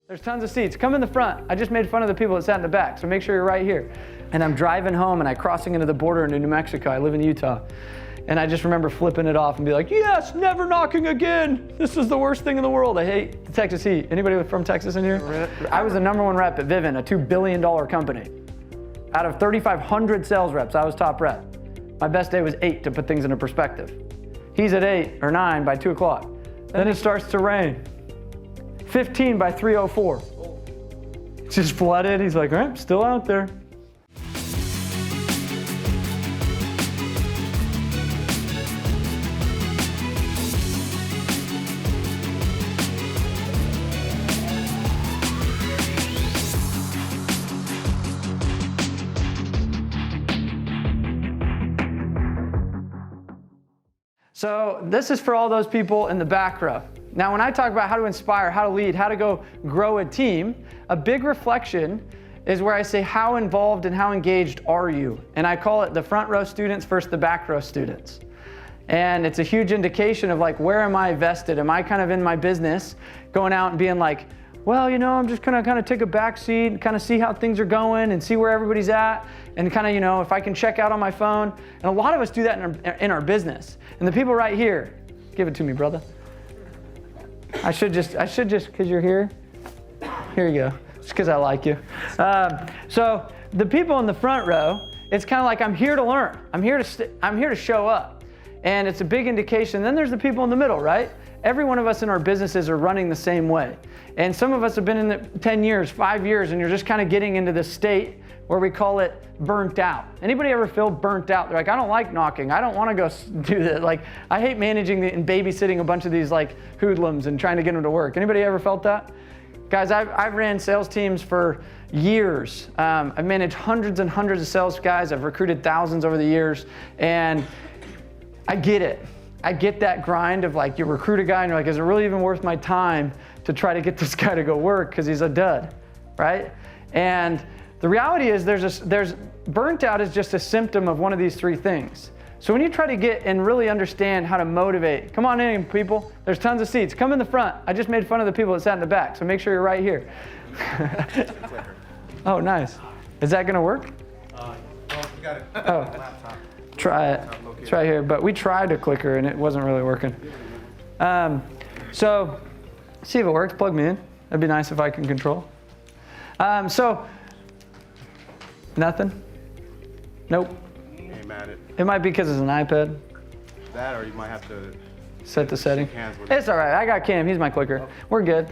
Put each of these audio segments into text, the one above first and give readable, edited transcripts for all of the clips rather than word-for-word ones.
There's tons of seats. Come in the front. I just made fun of the people that sat in the back, so make sure you're right here. And I'm driving home and I'm crossing into the border into New Mexico. I live in Utah. And I just remember flipping it off and be like, yes, never knocking again. This is the worst thing in the world. I hate the Texas heat. Anybody from Texas in here? I was the #1 rep at Vivint, a $2 billion company. Out of 3,500 sales reps, I was top rep. My best day was 8 to put things into perspective. He's at 8 or 9 by 2 o'clock. Then it starts to rain. 15 by 3:04. It's just flooded. He's like, all right, still out there. So this is for all those people in the back row. Now, when I talk about how to inspire, how to lead, how to go grow a team, a big reflection is where I say, how involved and how engaged are you? And I call it the front row students versus the back row students. And it's a huge indication of like, where am I vested? Am I kind of in my business, going out and being like, well, you know, I'm just gonna kind of take a back seat and kind of see how things are going and see where everybody's at, and kind of, you know, if I can check out on my phone. And a lot of us do that in our business. And the people right here, give it to me, brother. I should just, because you're here. Here you go, just because I like you. So the people in the front row, it's kind of like, I'm here to learn. I'm here to show up. And it's a big indication. Then there's the people in the middle, right? Every one of us in our businesses are running the same way. And some of us have been in it 10 years, 5 years, and you're just kind of getting into this state where we call it burnt out. Anybody ever feel burnt out? They're like, I don't like knocking. I don't want to go do that. Like, I hate managing and babysitting a bunch of these like hoodlums and trying to get them to work. Anybody ever felt that? Guys, I've ran sales teams for years. I've managed hundreds and hundreds of sales guys. I've recruited thousands over the years, and I get it. I get that grind of like, you recruit a guy and you're like, is it really even worth my time to try to get this guy to go work because he's a dud, right? And the reality is there's burnt out is just a symptom of one of these three things. So when you try to get and really understand how to motivate, come on in, people. There's tons of seats. Come in the front. I just made fun of the people that sat in the back, so make sure you're right here. Oh, nice. Is that gonna work? Well, you got it. Oh. Laptop. Try it. It's right here, but we tried a clicker and it wasn't really working. So, see if it works. Plug me in. That'd be nice if I can control. So, nothing? Nope. Aim at it. It might be because it's an iPad. That, or you might have to set the setting. With it's all right. I got Cam. He's my clicker. Oh. We're good.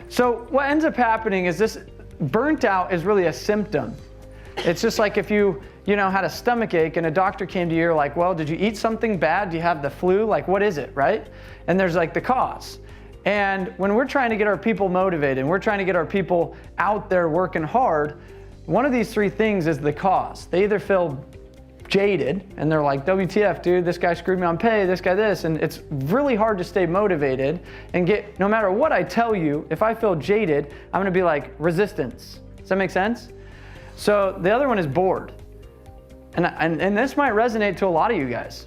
So what ends up happening is this burnt out is really a symptom. It's just like if you had a stomach ache and a doctor came to you, you're like, well, did you eat something bad? Do you have the flu? Like, what is it, right? And there's like the cause. And when we're trying to get our people motivated and we're trying to get our people out there working hard, one of these three things is the cause. They either feel jaded and they're like, WTF, dude, this guy screwed me on pay, this guy this, and it's really hard to stay motivated and get, no matter what I tell you, if I feel jaded, I'm gonna be like, resistance. Does that make sense? So the other one is bored. And this might resonate to a lot of you guys.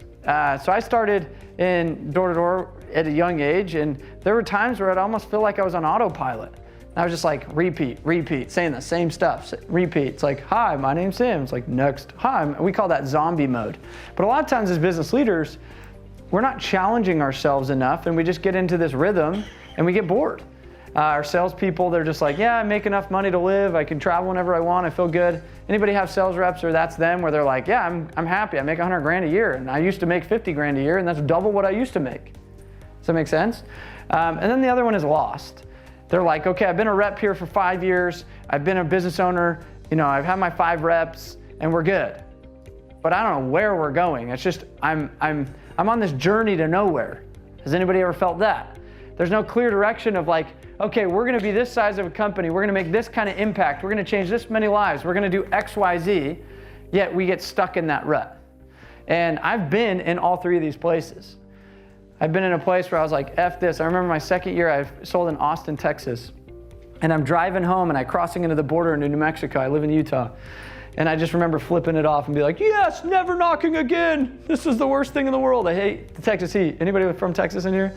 So I started in door-to-door at a young age, and there were times where I'd almost feel like I was on autopilot. I was just like, repeat, saying the same stuff, repeat. It's like, hi, my name's Sam. It's like, next, hi. We call that zombie mode. But a lot of times as business leaders, we're not challenging ourselves enough, and we just get into this rhythm, and we get bored. Our salespeople, they're just like, yeah, I make enough money to live. I can travel whenever I want. I feel good. Anybody have sales reps or that's them where they're like, yeah, I'm happy. I make 100 grand a year, and I used to make 50 grand a year, and that's double what I used to make. Does that make sense? And then the other one is lost. They're like, okay, I've been a rep here for 5 years. I've been a business owner. I've had my 5 reps, and we're good. But I don't know where we're going. It's just I'm on this journey to nowhere. Has anybody ever felt that? There's no clear direction of like, okay, we're gonna be this size of a company, we're gonna make this kind of impact, we're gonna change this many lives, we're gonna do X, Y, Z, yet we get stuck in that rut. And I've been in all three of these places. I've been in a place where I was like, F this. I remember my second year, I sold in Austin, Texas. And I'm driving home and I'm crossing into the border into New Mexico. I live in Utah. And I just remember flipping it off and be like, yes, never knocking again. This is the worst thing in the world. I hate the Texas heat. Anybody from Texas in here?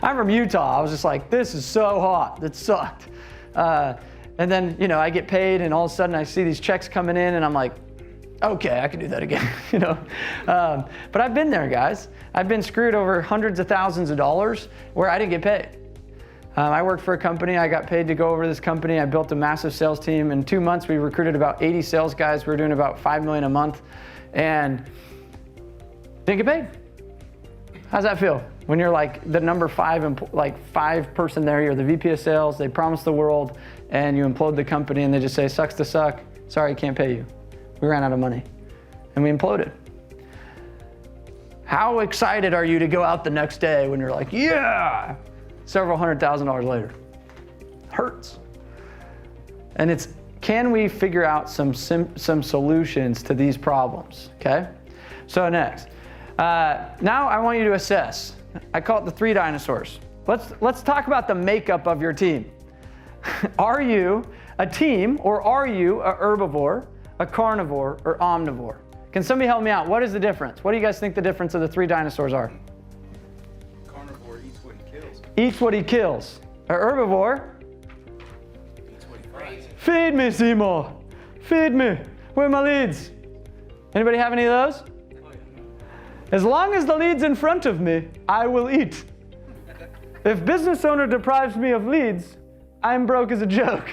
I'm from Utah. I was just like, this is so hot. It sucked. And then, I get paid and all of a sudden I see these checks coming in and I'm like, okay, I can do that again, But I've been there, guys. I've been screwed over hundreds of thousands of dollars where I didn't get paid. I worked for a company. I got paid to go over this company. I built a massive sales team. In 2 months, we recruited about 80 sales guys. We were doing about $5 million a month and didn't get paid. How's that feel? When you're like the number 5 person there, you're the VP of sales, they promise the world and you implode the company and they just say, sucks to suck. Sorry, can't pay you. We ran out of money and we imploded. How excited are you to go out the next day when you're like, yeah, several $100,000 later? Hurts. And it's, can we figure out some solutions to these problems, okay? So next, now I want you to assess. I call it the 3 dinosaurs. Let's talk about the makeup of your team. Are you a team or are you a herbivore, a carnivore, or omnivore? Can somebody help me out? What is the difference? What do you guys think the difference of the 3 dinosaurs are? Carnivore eats what he kills. Eats what he kills. A herbivore? Eats what he finds. Feed me, Seymour. Feed me. Where are my leads? Anybody have any of those? As long as the lead's in front of me, I will eat. If business owner deprives me of leads, I'm broke as a joke.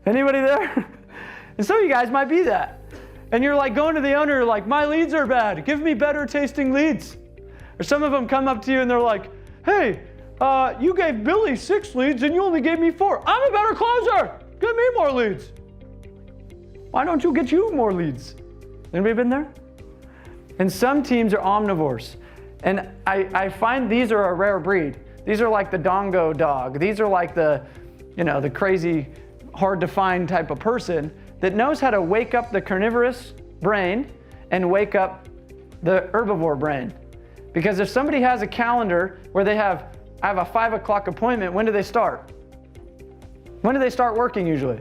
Anybody there? And some of you guys might be that. And you're like going to the owner, like, my leads are bad. Give me better tasting leads. Or some of them come up to you and they're like, hey, you gave Billy 6 leads and you only gave me 4. I'm a better closer. Give me more leads. Why don't you get you more leads? Anybody been there? And some teams are omnivores. And I find these are a rare breed. These are like the Dongo dog. These are like the crazy, hard to find type of person that knows how to wake up the carnivorous brain and wake up the herbivore brain. Because if somebody has a calendar where I have a 5 o'clock appointment, when do they start? When do they start working usually?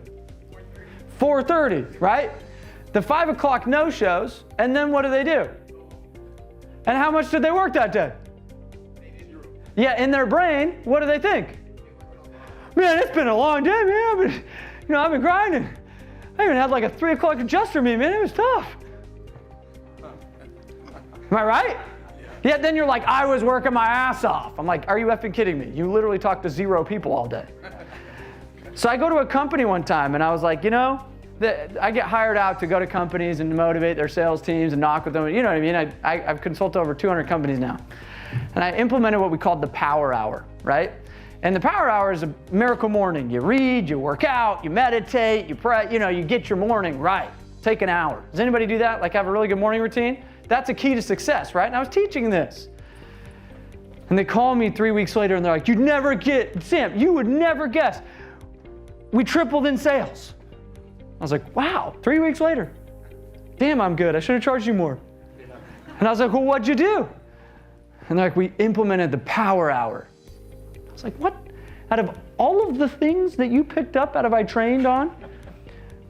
4:30, right? The 5 o'clock no-shows, and then what do? And how much did they work that day? Yeah, in their brain, what do they think? Man, it's been a long day, man. I've been grinding. I even had like a 3 o'clock adjuster meeting, man. It was tough. Am I right? Yeah, then you're like, I was working my ass off. I'm like, are you effing kidding me? You literally talk to 0 people all day. So I go to a company one time and I was like, I get hired out to go to companies and motivate their sales teams and knock with them. You know what I mean? I've consulted over 200 companies now. And I implemented what we called the power hour, right? And the power hour is a miracle morning. You read, you work out, you meditate, you pray, you get your morning right. Take an hour. Does anybody do that? Like have a really good morning routine? That's a key to success, right? And I was teaching this. And they call me 3 weeks later and they're like, Sam, you would never guess. We tripled in sales. I was like, wow, 3 weeks later. Damn, I'm good. I should have charged you more. And I was like, well, what'd you do? And they're like, we implemented the power hour. I was like, what? Out of all of the things that you picked up out of I trained on,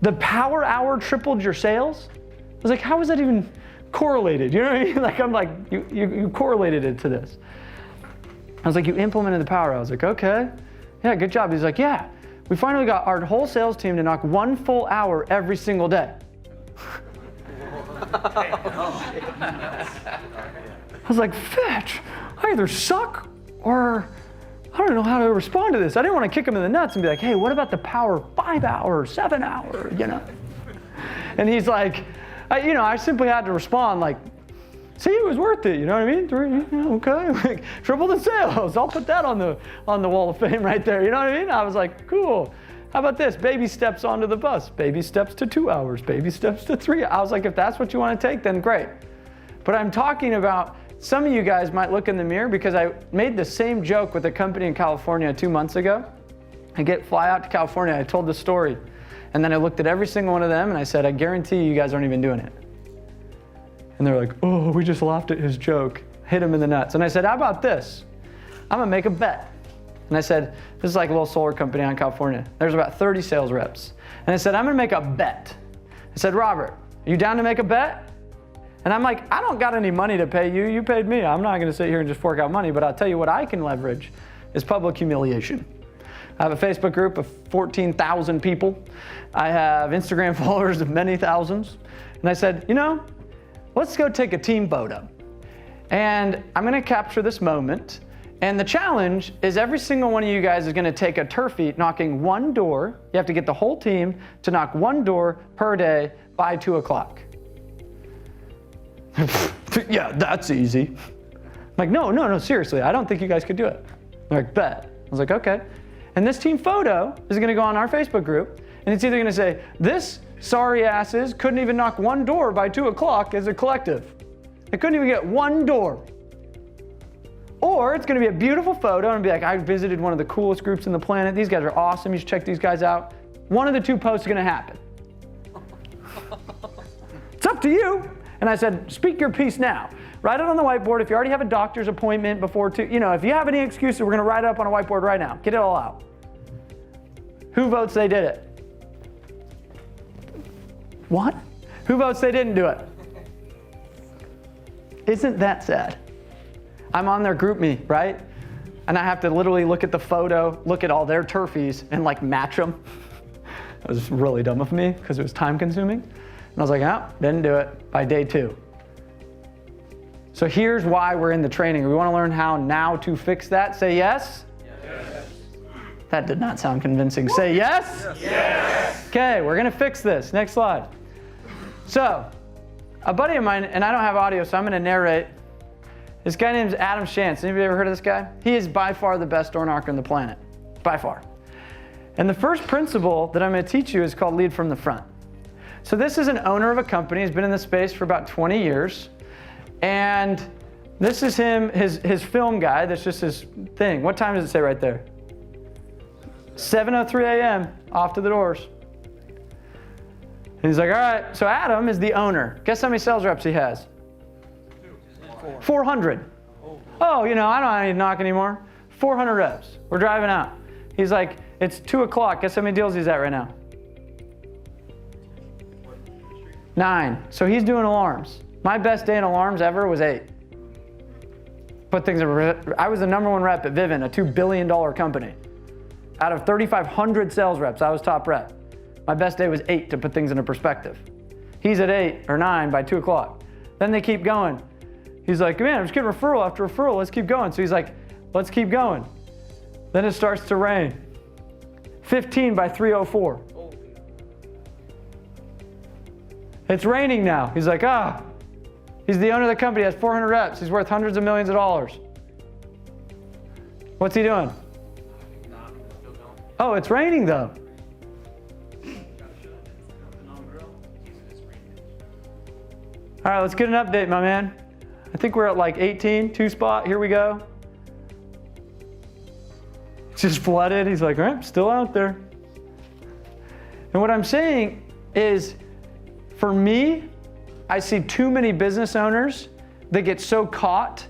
the power hour tripled your sales? I was like, how is that even correlated? You know what I mean? Like, I'm like, you correlated it to this. I was like, you implemented the power hour. I was like, okay. Yeah, good job. He's like, yeah. We finally got our whole sales team to knock 1 full hour every single day. I was like, Fitch, I either suck or I don't know how to respond to this. I didn't want to kick him in the nuts and be like, hey, what about the power 5 hour, 7 hour, And he's like, I simply had to respond like, see, it was worth it, you know what I mean? Okay, tripled in sales. I'll put that on the wall of fame right there, you know what I mean? I was like, cool. How about this? Baby steps onto the bus. Baby steps to 2 hours. Baby steps to 3. I was like, if that's what you want to take, then great. But I'm talking about, some of you guys might look in the mirror because I made the same joke with a company in California 2 months ago. Fly out to California. I told the story. And then I looked at every single one of them and I said, I guarantee you guys aren't even doing it. And they're like, oh, we just laughed at his joke. Hit him in the nuts. And I said, how about this? I'm going to make a bet. And I said, this is like a little solar company out in California. There's about 30 sales reps. And I said, I'm gonna make a bet. I said, Robert, are you down to make a bet? And I'm like, I don't got any money to pay you. You paid me. I'm not gonna sit here and just fork out money, but I'll tell you what I can leverage is public humiliation. I have a Facebook group of 14,000 people. I have Instagram followers of many thousands. And I said, let's go take a team photo. And I'm gonna capture this moment. And the challenge is every single one of you guys is gonna take a turf eat knocking one door. You have to get the whole team to knock one door per day by 2 o'clock. Yeah, that's easy. I'm like, no, seriously, I don't think you guys could do it. They're like, bet. I was like, okay. And this team photo is gonna go on our Facebook group, and it's either gonna say, this sorry asses couldn't even knock one door by 2 o'clock as a collective. They couldn't even get one door. Or it's gonna be a beautiful photo and be like, I visited one of the coolest groups on the planet. These guys are awesome, you should check these guys out. One of the two posts is gonna happen. It's up to you. And I said, speak your piece now. Write it on the whiteboard. If you already have a doctor's appointment before if you have any excuses, we're gonna write it up on a whiteboard right now. Get it all out. Who votes they did it? What? Who votes they didn't do it? Isn't that sad? I'm on their group me, right? And I have to literally look at the photo, look at all their turfies, and like match them. That was really dumb of me because it was time consuming. And I was like, oh, didn't do it by day 2. So here's why we're in the training. We want to learn how now to fix that. Say yes? Yes. That did not sound convincing. Say yes? Yes. Okay, we're going to fix this. Next slide. So, a buddy of mine, and I don't have audio, so I'm going to narrate. This guy named Adam Shantz. Anybody ever heard of this guy? He is by far the best door knocker on the planet. By far. And the first principle that I'm going to teach you is called lead from the front. So this is an owner of a company. He's been in the space for about 20 years. And this is him, his film guy. That's just his thing. What time does it say right there? 7:03 a.m. Off to the doors. And he's like, all right. So Adam is the owner. Guess how many sales reps he has? 400. Oh, I don't need to knock anymore. 400 reps. We're driving out. He's like, it's 2 o'clock. Guess how many deals he's at right now? 9. So he's doing alarms. My best day in alarms ever was 8. I was the #1 rep at Vivint, a $2 billion company. Out of 3,500 sales reps, I was top rep. My best day was 8 to put things into perspective. He's at 8 or 9 by 2 o'clock. Then they keep going. He's like, man, I'm just getting referral after referral. Let's keep going. So he's like, let's keep going. Then it starts to rain. 15 by 3:04. It's raining now. He's like, He's the owner of the company, has 400 reps. He's worth hundreds of millions of dollars. What's he doing? Oh, it's raining though. All right, let's get an update, my man. I think we're at like 18, 2 spot. Here we go. It's just flooded. He's like, all right, still out there. And what I'm saying is, for me, I see too many business owners that get so caught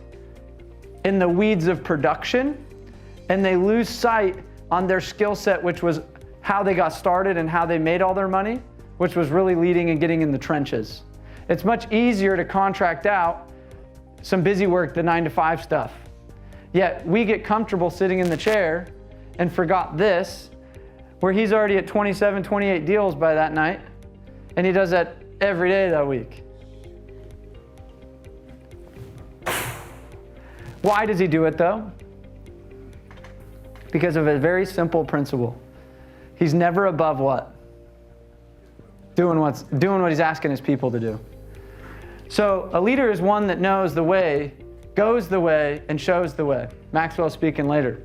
in the weeds of production and they lose sight on their skill set, which was how they got started and how they made all their money, which was really leading and getting in the trenches. It's much easier to contract out some busy work than 9-to-5 stuff. Yet we get comfortable sitting in the chair and forgot this, where he's already at 27, 28 deals by that night, and he does that every day that week. Why does he do it though? Because of a very simple principle. He's never above what? Doing what he's asking his people to do. So a leader is one that knows the way, goes the way, and shows the way. Maxwell's speaking later.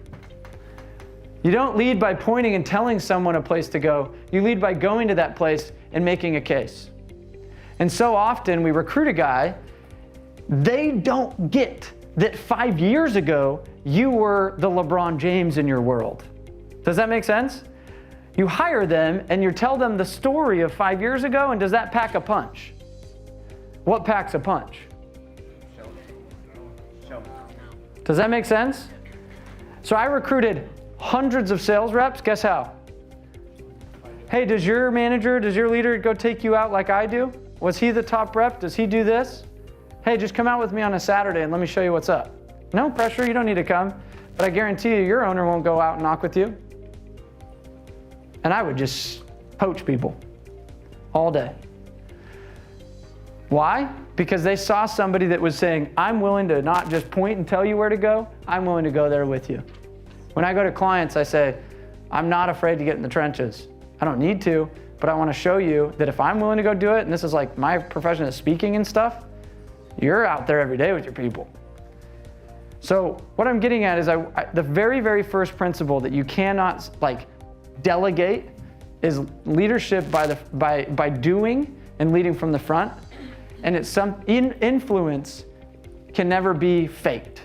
You don't lead by pointing and telling someone a place to go. You lead by going to that place and making a case. And so often we recruit a guy, they don't get that 5 years ago, you were the LeBron James in your world. Does that make sense? You hire them and you tell them the story of 5 years ago, and does that pack a punch? What packs a punch? Does that make sense? So I recruited hundreds of sales reps, guess how? Hey, does your manager, does your leader go take you out like I do? Was he the top rep? Does he do this? Hey, just come out with me on a Saturday and let me show you what's up. No pressure, you don't need to come. But I guarantee you, your owner won't go out and knock with you. And I would just poach people all day. Why? Because they saw somebody that was saying, I'm willing to not just point and tell you where to go, I'm willing to go there with you. When I go to clients, I say, I'm not afraid to get in the trenches. I don't need to, but I want to show you that if I'm willing to go do it, and this is like my profession is speaking and stuff, you're out there every day with your people. So what I'm getting at is the very, very first principle that you cannot like delegate is leadership by doing and leading from the front. And it's influence can never be faked.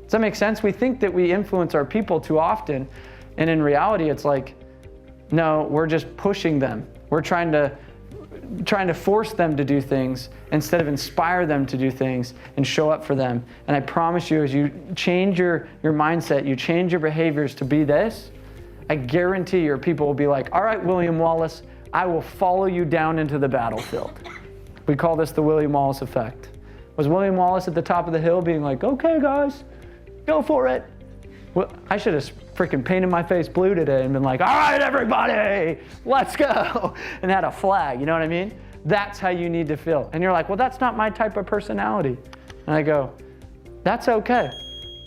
Does that make sense? We think that we influence our people too often, and in reality, it's like, no, we're just pushing them. We're trying to force them to do things instead of inspire them to do things and show up for them. And I promise you, as you change your mindset, you change your behaviors to be this, I guarantee your people will be like, all right, William Wallace, I will follow you down into the battlefield. We call this the William Wallace effect. Was William Wallace at the top of the hill being like, okay, guys, go for it? Well, I should have freaking painted my face blue today and been like, all right, everybody, let's go, and had a flag, you know what I mean? That's how you need to feel. And you're like, well, that's not my type of personality. And I go, that's okay.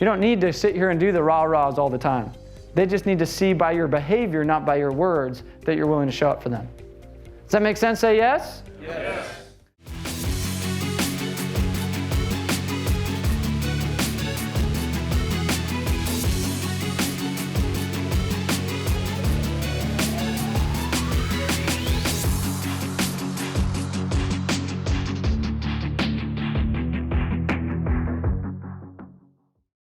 You don't need to sit here and do the rah-rahs all the time. They just need to see by your behavior, not by your words, that you're willing to show up for them. Does that make sense? Say yes? Yes.